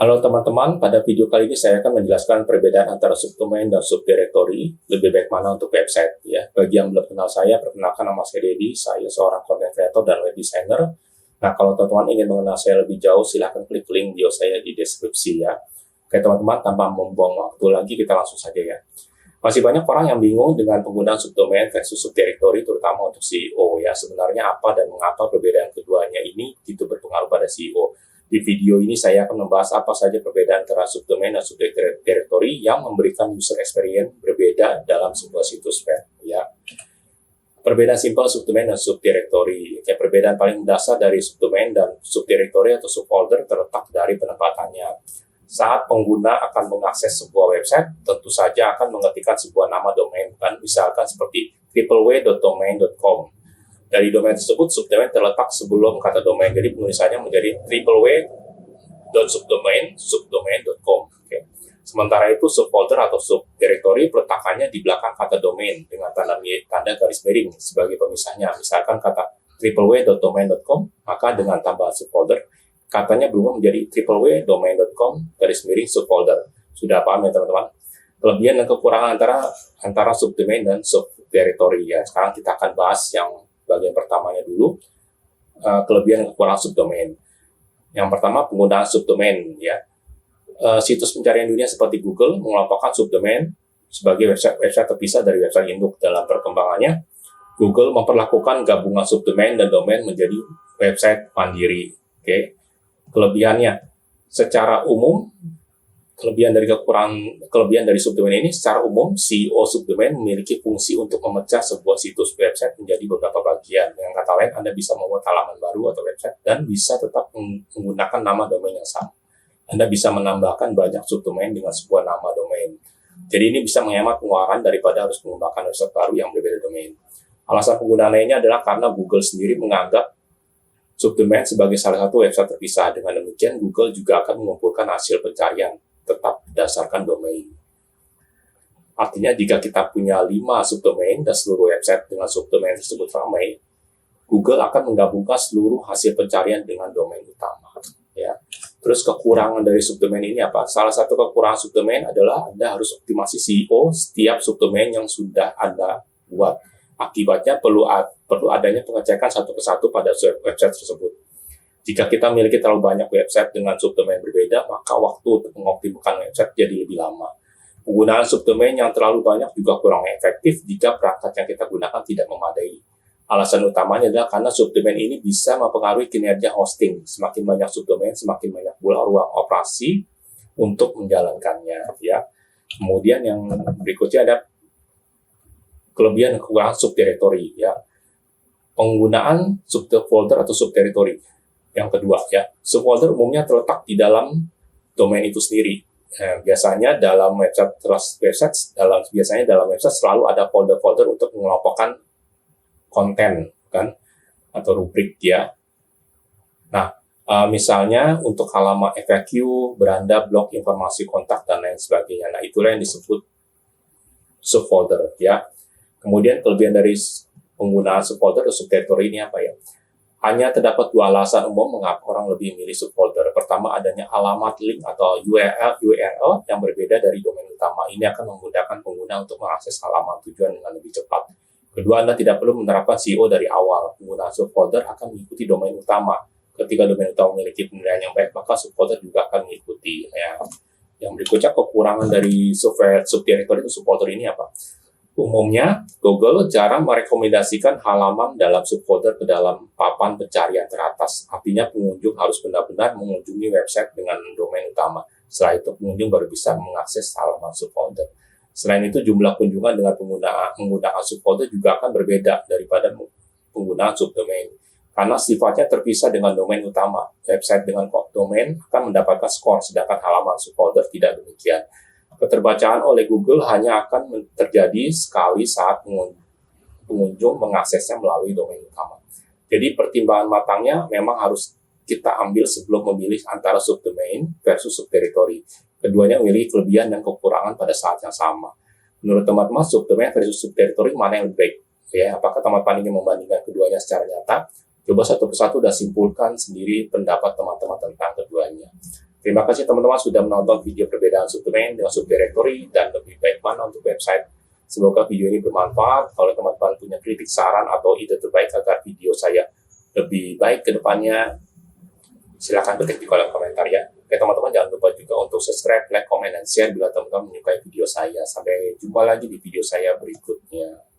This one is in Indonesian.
Halo teman-teman, pada video kali ini saya akan menjelaskan perbedaan antara subdomain dan subdirectory. Lebih baik mana untuk website ya. Bagi yang belum kenal saya, perkenalkan nama saya Dedi. Saya seorang content creator dan web designer. Nah, kalau teman-teman ingin mengenal saya lebih jauh, silahkan klik link bio saya di deskripsi ya. Oke teman-teman, tanpa membuang waktu lagi, kita langsung saja ya. Masih banyak orang yang bingung dengan penggunaan subdomain versus subdirectory, terutama untuk SEO ya. Sebenarnya apa dan mengapa perbedaan keduanya ini begitu berpengaruh pada SEO. Di video ini saya akan membahas apa saja perbedaan antara subdomain dan subdirectory yang memberikan user experience berbeda dalam sebuah situs web ya. Perbedaan simpel subdomain dan subdirectory. Ya, perbedaan paling dasar dari subdomain dan subdirectory atau subfolder terletak dari penempatannya. Saat pengguna akan mengakses sebuah website, tentu saja akan mengetikkan sebuah nama domain, kan? Misalkan seperti www.domain.com. Dari domain tersebut, subdomain terletak sebelum kata domain, jadi penulisannya menjadi www.subdomain.com. Okay. Sementara itu, subfolder atau subdirectory peletakannya di belakang kata domain dengan tanda garis miring sebagai pemisahnya. Misalkan kata www.domain.com, maka dengan tambah subfolder, katanya berubah menjadi www.domain.com _subfolder. Sudah paham ya teman-teman? Kelebihan dan kekurangan antara subdomain dan subdirectory ya. Sekarang kita akan bahas yang bagian pertamanya dulu, kelebihan dan kekurangan subdomain. Yang pertama, penggunaan subdomain ya. Situs pencarian dunia seperti Google mengelompokkan subdomain sebagai website terpisah dari website induk. Dalam perkembangannya, Google memperlakukan gabungan subdomain dan domain menjadi website mandiri. Oke. Kelebihannya, secara umum, kelebihan dari subdomain ini, secara umum SEO subdomain memiliki fungsi untuk memecah sebuah situs website menjadi beberapa bagian. Dengan kata lain, Anda bisa membuat halaman baru atau website dan bisa tetap menggunakan nama domain yang sama. Anda bisa menambahkan banyak subdomain dengan sebuah nama domain. Jadi ini bisa menghemat pengeluaran daripada harus mengembangkan website baru yang berbeda domain. Alasan penggunaan lainnya adalah karena Google sendiri menganggap subdomain sebagai salah satu website terpisah. Dengan demikian, Google juga akan mengumpulkan hasil pencarian tetap berdasarkan domain. Artinya, jika kita punya 5 subdomain dan seluruh website dengan subdomain tersebut ramai, Google akan menggabungkan seluruh hasil pencarian dengan domain utama. Ya. Terus kekurangan dari subdomain ini apa? Salah satu kekurangan subdomain adalah Anda harus optimasi SEO setiap subdomain yang sudah Anda buat. Akibatnya perlu adanya pengecekan satu persatu pada website tersebut. Jika kita memiliki terlalu banyak website dengan subdomain berbeda, maka waktu untuk mengoptimalkan website jadi lebih lama. Penggunaan subdomain yang terlalu banyak juga kurang efektif jika perangkat yang kita gunakan tidak memadai. Alasan utamanya adalah karena subdomain ini bisa mempengaruhi kinerja hosting. Semakin banyak subdomain, semakin banyak pula ruang operasi untuk menjalankannya. Ya. Kemudian yang berikutnya ada kelebihan dan kekurangan subdirectory ya. Penggunaan subfolder atau subdirectory. Yang kedua ya, subfolder umumnya terletak di dalam domain itu sendiri. Biasanya dalam website selalu ada folder-folder untuk mengelompokkan konten kan atau rubrik ya. Nah, misalnya untuk halaman FAQ, beranda, blog, informasi kontak dan lain sebagainya. Nah, itulah yang disebut subfolder ya. Kemudian kelebihan dari penggunaan subfolder atau subdirectory ini apa ya? Hanya terdapat 2 alasan umum mengapa orang lebih memilih subfolder. Pertama, adanya alamat link atau URL yang berbeda dari domain utama. Ini akan memudahkan pengguna untuk mengakses halaman tujuan dengan lebih cepat. Kedua, Anda tidak perlu menerapkan SEO dari awal. Penggunaan subfolder akan mengikuti domain utama. Ketika domain utama memiliki penilaian yang baik, maka subfolder juga akan mengikuti. Ya. Yang berikutnya, kekurangan dari subdirectory atau subfolder ini apa? Umumnya, Google jarang merekomendasikan halaman dalam subfolder ke dalam papan pencarian teratas. Artinya pengunjung harus benar-benar mengunjungi website dengan domain utama. Setelah itu, pengunjung baru bisa mengakses halaman subfolder. Selain itu, jumlah kunjungan dengan menggunakan subfolder juga akan berbeda daripada penggunaan subdomain. Karena sifatnya terpisah dengan domain utama. Website dengan domain akan mendapatkan skor, sedangkan halaman subfolder tidak demikian. Keterbacaan oleh Google hanya akan terjadi sekali saat pengunjung mengaksesnya melalui domain utama. Jadi pertimbangan matangnya memang harus kita ambil sebelum memilih antara subdomain versus subdirectory. Keduanya memiliki kelebihan dan kekurangan pada saat yang sama. Menurut teman-teman, subdomain versus subdirectory mana yang lebih baik? Ya, apakah teman-teman ingin membandingkan keduanya secara nyata? Coba satu persatu dan simpulkan sendiri pendapat teman-teman tentang keduanya. Terima kasih teman-teman sudah menonton video perbedaan subdomain dengan subdirectory dan lebih baik mana untuk website. Semoga video ini bermanfaat. Kalau teman-teman punya kritik, saran, atau ide terbaik agar video saya lebih baik ke depannya, silakan ketik di kolom komentar ya. Oke teman-teman, jangan lupa juga untuk subscribe, like, komen, dan share bila teman-teman menyukai video saya. Sampai jumpa lagi di video saya berikutnya.